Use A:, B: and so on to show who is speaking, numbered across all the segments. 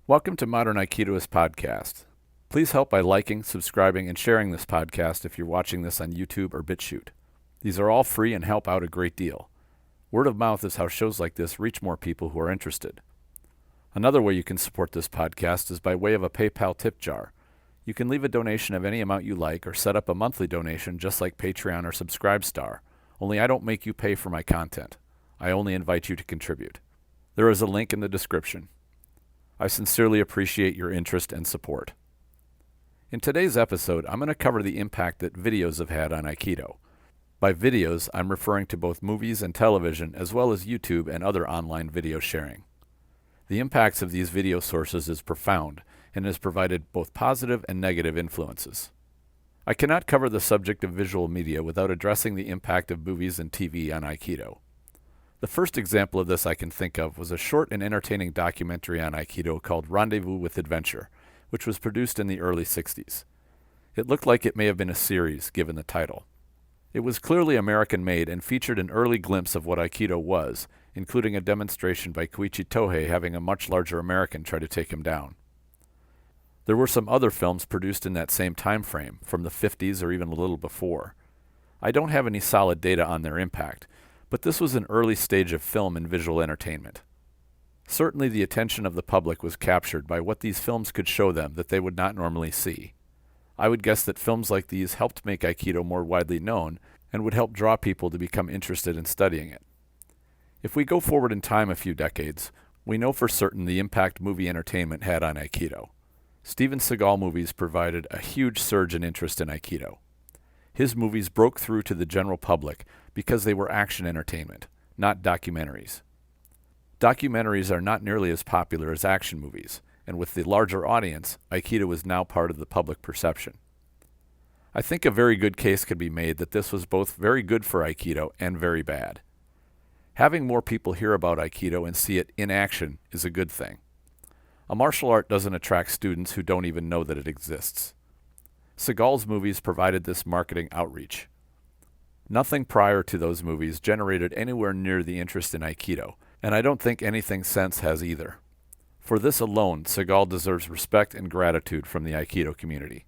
A: Welcome to Modern Aikidoist Podcast. Please help by liking, subscribing, and sharing this podcast if you're watching this on YouTube or BitChute. These are all free and help out a great deal. Word of mouth is how shows like this reach more people who are interested. Another way you can support this podcast is by way of a PayPal tip jar. You can leave a donation of any amount you like or set up a monthly donation just like Patreon or Subscribestar, only I don't make you pay for my content. I only invite you to contribute. There is a link in the description. I sincerely appreciate your interest and support. In today's episode, I'm going to cover the impact that videos have had on Aikido. By videos, I'm referring to both movies and television, as well as YouTube and other online video sharing. The impacts of these video sources is profound and has provided both positive and negative influences. I cannot cover the subject of visual media without addressing the impact of movies and TV on Aikido. The first example of this I can think of was a short and entertaining documentary on Aikido called Rendezvous with Adventure, which was produced in the early 60s. It looked like it may have been a series, given the title. It was clearly American-made and featured an early glimpse of what Aikido was, including a demonstration by Koichi Tohei having a much larger American try to take him down. There were some other films produced in that same time frame, from the 50s or even a little before. I don't have any solid data on their impact, but this was an early stage of film and visual entertainment. Certainly the attention of the public was captured by what these films could show them that they would not normally see. I would guess that films like these helped make Aikido more widely known and would help draw people to become interested in studying it. If we go forward in time a few decades, we know for certain the impact movie entertainment had on Aikido. Steven Seagal movies provided a huge surge in interest in Aikido. His movies broke through to the general public because they were action entertainment, not documentaries. Documentaries are not nearly as popular as action movies, and with the larger audience, Aikido is now part of the public perception. I think a very good case could be made that this was both very good for Aikido and very bad. Having more people hear about Aikido and see it in action is a good thing. A martial art doesn't attract students who don't even know that it exists. Seagal's movies provided this marketing outreach. Nothing prior to those movies generated anywhere near the interest in Aikido, and I don't think anything since has either. For this alone, Seagal deserves respect and gratitude from the Aikido community.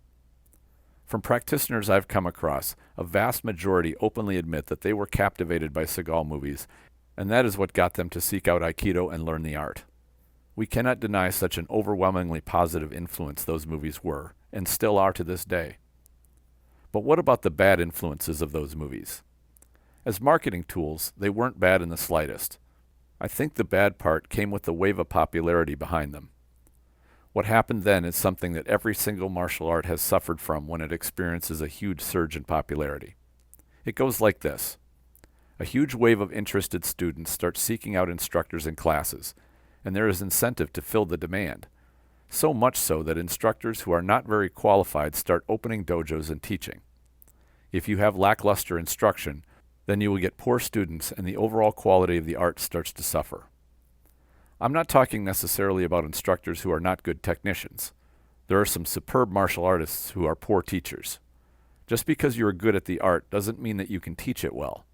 A: From practitioners I've come across, a vast majority openly admit that they were captivated by Seagal movies, and that is what got them to seek out Aikido and learn the art. We cannot deny such an overwhelmingly positive influence those movies were, and still are to this day. But what about the bad influences of those movies? As marketing tools, they weren't bad in the slightest. I think the bad part came with the wave of popularity behind them. What happened then is something that every single martial art has suffered from when it experiences a huge surge in popularity. It goes like this. A huge wave of interested students start seeking out instructors and classes, and there is incentive to fill the demand. So much so that instructors who are not very qualified start opening dojos and teaching. If you have lackluster instruction, then you will get poor students and the overall quality of the art starts to suffer. I'm not talking necessarily about instructors who are not good technicians. There are some superb martial artists who are poor teachers. Just because you are good at the art doesn't mean that you can teach it well.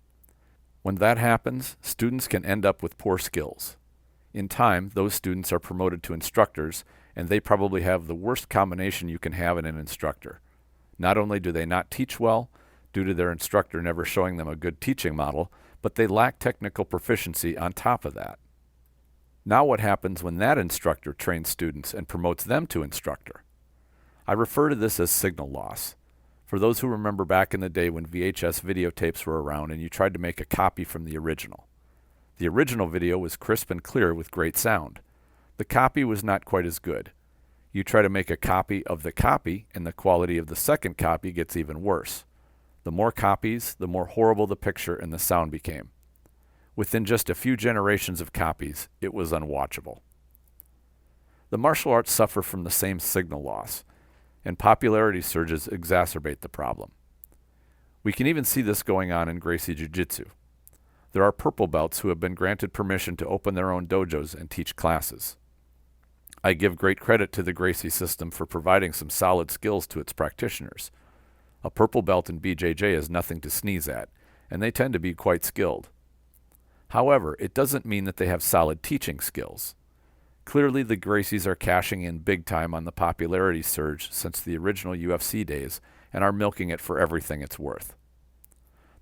A: When that happens, students can end up with poor skills. In time, those students are promoted to instructors, and they probably have the worst combination you can have in an instructor. Not only do they not teach well, due to their instructor never showing them a good teaching model, but they lack technical proficiency on top of that. Now what happens when that instructor trains students and promotes them to instructor? I refer to this as signal loss. For those who remember back in the day when VHS videotapes were around and you tried to make a copy from the original. The original video was crisp and clear with great sound. The copy was not quite as good. You try to make a copy of the copy, and the quality of the second copy gets even worse. The more copies, the more horrible the picture and the sound became. Within just a few generations of copies, it was unwatchable. The martial arts suffer from the same signal loss, and popularity surges exacerbate the problem. We can even see this going on in Gracie Jiu-Jitsu. There are purple belts who have been granted permission to open their own dojos and teach classes. I give great credit to the Gracie system for providing some solid skills to its practitioners. A purple belt in BJJ is nothing to sneeze at, and they tend to be quite skilled. However, it doesn't mean that they have solid teaching skills. Clearly, the Gracies are cashing in big time on the popularity surge since the original UFC days and are milking it for everything it's worth.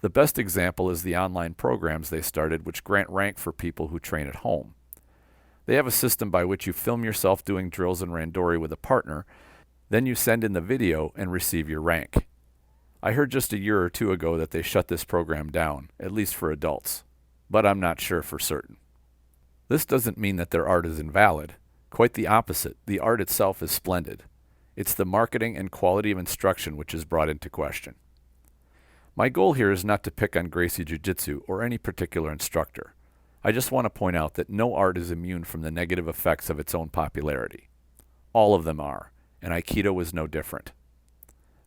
A: The best example is the online programs they started, which grant rank for people who train at home. They have a system by which you film yourself doing drills in randori with a partner, then you send in the video and receive your rank. I heard just a year or two ago that they shut this program down, at least for adults, but I'm not sure for certain. This doesn't mean that their art is invalid. Quite the opposite. The art itself is splendid. It's the marketing and quality of instruction which is brought into question. My goal here is not to pick on Gracie Jiu-Jitsu or any particular instructor. I just want to point out that no art is immune from the negative effects of its own popularity. All of them are, and Aikido is no different.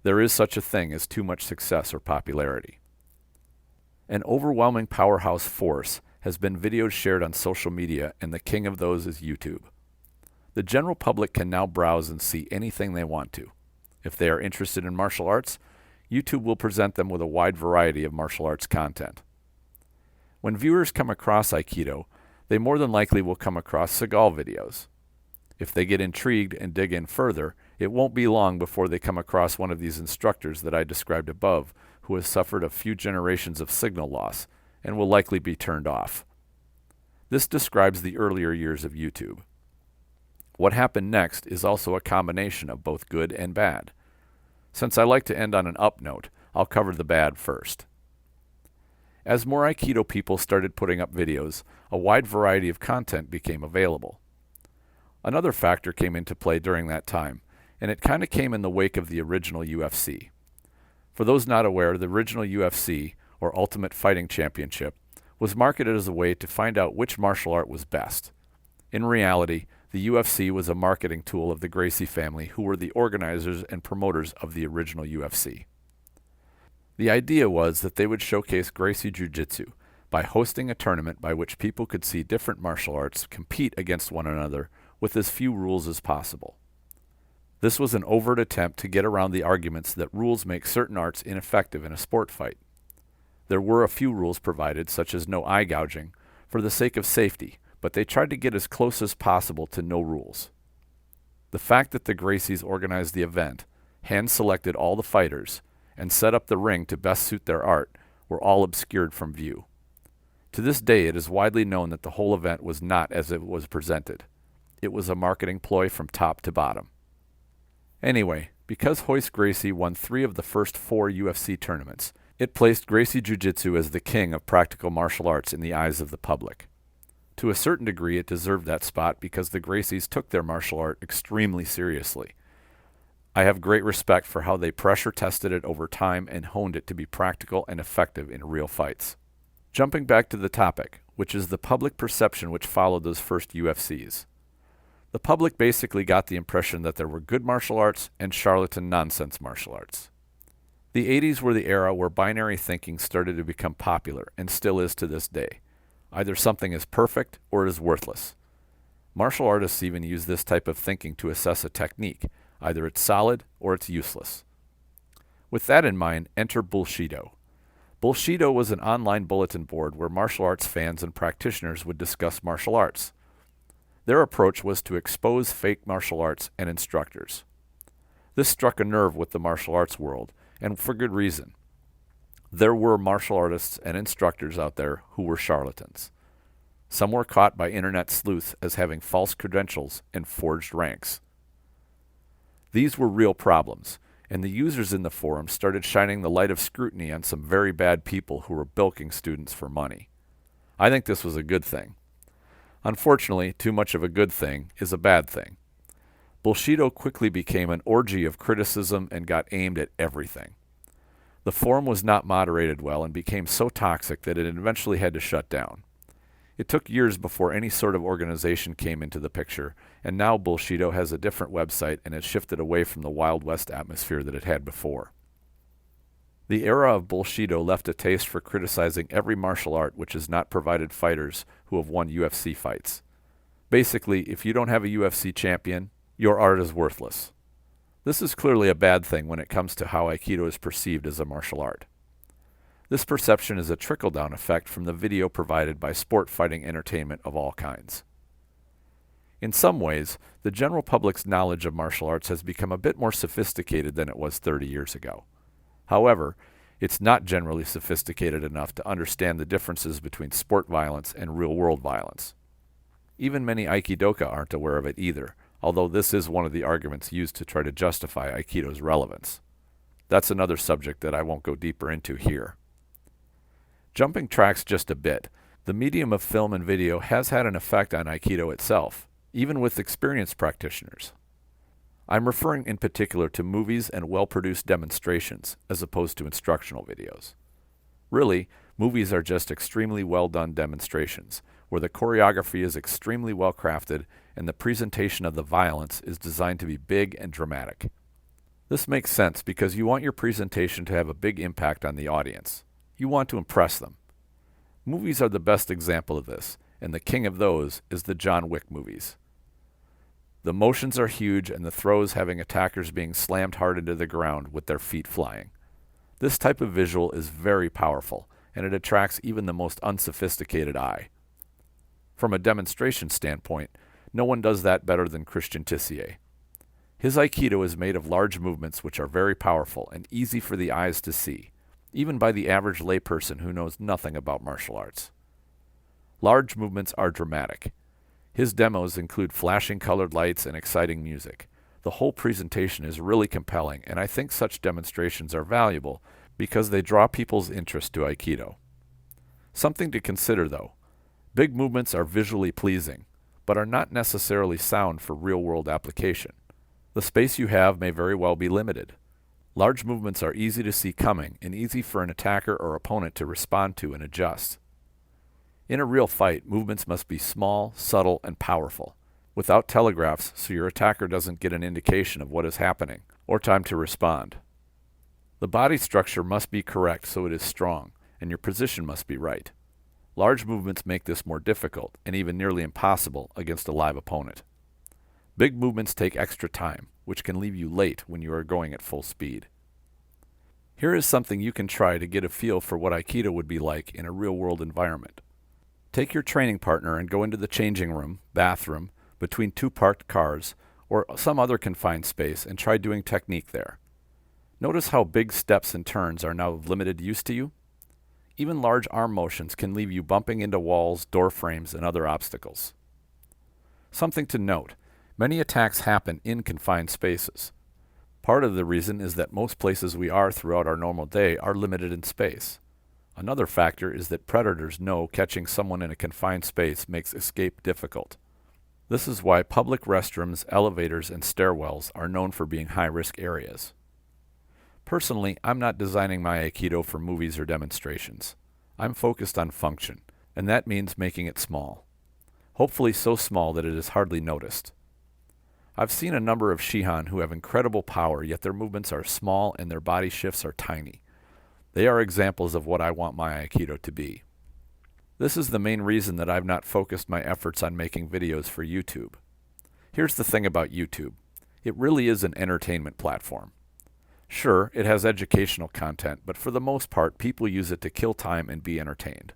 A: There is such a thing as too much success or popularity. An overwhelming powerhouse force has been videos shared on social media, and the king of those is YouTube. The general public can now browse and see anything they want to. If they are interested in martial arts, YouTube will present them with a wide variety of martial arts content. When viewers come across Aikido, they more than likely will come across Seagal videos. If they get intrigued and dig in further, it won't be long before they come across one of these instructors that I described above, who has suffered a few generations of signal loss and will likely be turned off. This describes the earlier years of YouTube. What happened next is also a combination of both good and bad. Since I like to end on an up note, I'll cover the bad first. As more Aikido people started putting up videos, a wide variety of content became available. Another factor came into play during that time, and it kind of came in the wake of the original UFC. For those not aware, the original UFC, or Ultimate Fighting Championship, was marketed as a way to find out which martial art was best. In reality, the UFC was a marketing tool of the Gracie family, who were the organizers and promoters of the original UFC. The idea was that they would showcase Gracie Jiu-Jitsu by hosting a tournament by which people could see different martial arts compete against one another with as few rules as possible. This was an overt attempt to get around the arguments that rules make certain arts ineffective in a sport fight. There were a few rules provided, such as no eye gouging, for the sake of safety, but they tried to get as close as possible to no rules. The fact that the Gracies organized the event, hand-selected all the fighters, and set up the ring to best suit their art were all obscured from view. To this day, it is widely known that the whole event was not as it was presented. It was a marketing ploy from top to bottom. Anyway, because Royce Gracie won 3 of the first 4 UFC tournaments, it placed Gracie Jiu-Jitsu as the king of practical martial arts in the eyes of the public. To a certain degree, it deserved that spot because the Gracies took their martial art extremely seriously. I have great respect for how they pressure-tested it over time and honed it to be practical and effective in real fights. Jumping back to the topic, which is the public perception which followed those first UFCs. The public basically got the impression that there were good martial arts and charlatan nonsense martial arts. The 80s were the era where binary thinking started to become popular, and still is to this day. Either something is perfect or it is worthless. Martial artists even use this type of thinking to assess a technique. Either it's solid or it's useless. With that in mind, enter Bullshido. Bullshido was an online bulletin board where martial arts fans and practitioners would discuss martial arts. Their approach was to expose fake martial arts and instructors. This struck a nerve with the martial arts world, and for good reason. There were martial artists and instructors out there who were charlatans. Some were caught by internet sleuths as having false credentials and forged ranks. These were real problems, and the users in the forum started shining the light of scrutiny on some very bad people who were bilking students for money. I think this was a good thing. Unfortunately, too much of a good thing is a bad thing. Bullshido quickly became an orgy of criticism and got aimed at everything. The forum was not moderated well and became so toxic that it eventually had to shut down. It took years before any sort of organization came into the picture, and now Bullshido has a different website and has shifted away from the Wild West atmosphere that it had before. The era of Bullshido left a taste for criticizing every martial art which has not provided fighters who have won UFC fights. Basically, if you don't have a UFC champion, your art is worthless. This is clearly a bad thing when it comes to how Aikido is perceived as a martial art. This perception is a trickle-down effect from the video provided by sport fighting entertainment of all kinds. In some ways, the general public's knowledge of martial arts has become a bit more sophisticated than it was 30 years ago. However, it's not generally sophisticated enough to understand the differences between sport violence and real-world violence. Even many Aikidoka aren't aware of it either, although this is one of the arguments used to try to justify Aikido's relevance. That's another subject that I won't go deeper into here. Jumping tracks just a bit, the medium of film and video has had an effect on Aikido itself, even with experienced practitioners. I'm referring in particular to movies and well-produced demonstrations, as opposed to instructional videos. Really, movies are just extremely well-done demonstrations, where the choreography is extremely well-crafted and the presentation of the violence is designed to be big and dramatic. This makes sense because you want your presentation to have a big impact on the audience. You want to impress them. Movies are the best example of this, and the king of those is the John Wick movies. The motions are huge and the throws having attackers being slammed hard into the ground with their feet flying. This type of visual is very powerful, and it attracts even the most unsophisticated eye. From a demonstration standpoint, no one does that better than Christian Tissier. His Aikido is made of large movements which are very powerful and easy for the eyes to see, even by the average layperson who knows nothing about martial arts. Large movements are dramatic. His demos include flashing colored lights and exciting music. The whole presentation is really compelling, and I think such demonstrations are valuable because they draw people's interest to Aikido. Something to consider though, big movements are visually pleasing, but are not necessarily sound for real-world application. The space you have may very well be limited. Large movements are easy to see coming and easy for an attacker or opponent to respond to and adjust. In a real fight, movements must be small, subtle, and powerful, without telegraphs so your attacker doesn't get an indication of what is happening, or time to respond. The body structure must be correct so it is strong, and your position must be right. Large movements make this more difficult, and even nearly impossible, against a live opponent. Big movements take extra time, which can leave you late when you are going at full speed. Here is something you can try to get a feel for what Aikido would be like in a real-world environment. Take your training partner and go into the changing room, bathroom, between two parked cars, or some other confined space and try doing technique there. Notice how big steps and turns are now of limited use to you? Even large arm motions can leave you bumping into walls, door frames, and other obstacles. Something to note, many attacks happen in confined spaces. Part of the reason is that most places we are throughout our normal day are limited in space. Another factor is that predators know catching someone in a confined space makes escape difficult. This is why public restrooms, elevators, and stairwells are known for being high-risk areas. Personally, I'm not designing my Aikido for movies or demonstrations. I'm focused on function, and that means making it small. Hopefully so small that it is hardly noticed. I've seen a number of Shihan who have incredible power, yet their movements are small and their body shifts are tiny. They are examples of what I want my Aikido to be. This is the main reason that I've not focused my efforts on making videos for YouTube. Here's the thing about YouTube. It really is an entertainment platform. Sure, it has educational content, but for the most part, people use it to kill time and be entertained.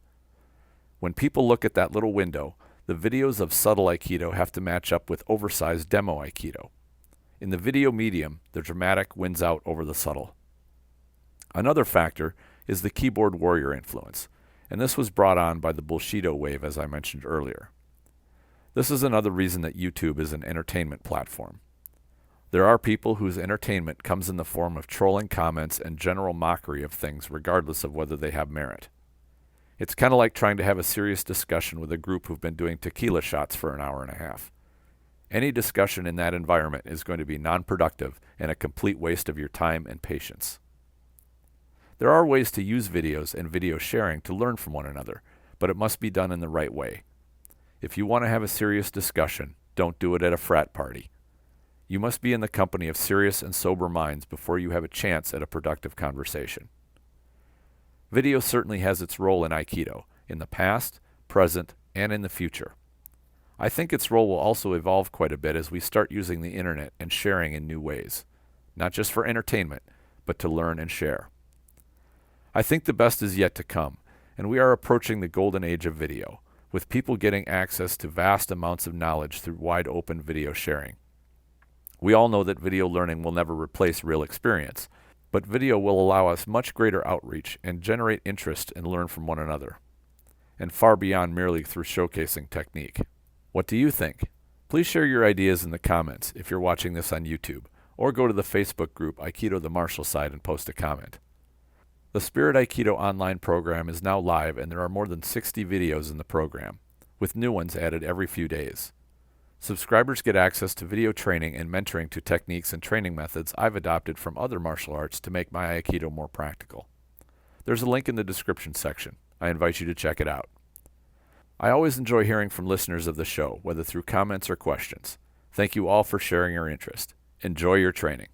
A: When people look at that little window, the videos of subtle Aikido have to match up with oversized demo Aikido. In the video medium, the dramatic wins out over the subtle. Another factor is the keyboard warrior influence, and this was brought on by the Bushido wave as I mentioned earlier. This is another reason that YouTube is an entertainment platform. There are people whose entertainment comes in the form of trolling comments and general mockery of things regardless of whether they have merit. It's kind of like trying to have a serious discussion with a group who've been doing tequila shots for an hour and a half. Any discussion in that environment is going to be non-productive and a complete waste of your time and patience. There are ways to use videos and video sharing to learn from one another, but it must be done in the right way. If you want to have a serious discussion, don't do it at a frat party. You must be in the company of serious and sober minds before you have a chance at a productive conversation. Video certainly has its role in Aikido, in the past, present, and in the future. I think its role will also evolve quite a bit as we start using the internet and sharing in new ways, not just for entertainment, but to learn and share. I think the best is yet to come, and we are approaching the golden age of video, with people getting access to vast amounts of knowledge through wide open video sharing. We all know that video learning will never replace real experience, but video will allow us much greater outreach and generate interest and learn from one another, and far beyond merely through showcasing technique. What do you think? Please share your ideas in the comments if you're watching this on YouTube, or go to the Facebook group Aikido the Martial Side and post a comment. The Spirit Aikido Online program is now live, and there are more than 60 videos in the program, with new ones added every few days. Subscribers get access to video training and mentoring to techniques and training methods I've adopted from other martial arts to make my Aikido more practical. There's a link in the description section. I invite you to check it out. I always enjoy hearing from listeners of the show, whether through comments or questions. Thank you all for sharing your interest. Enjoy your training.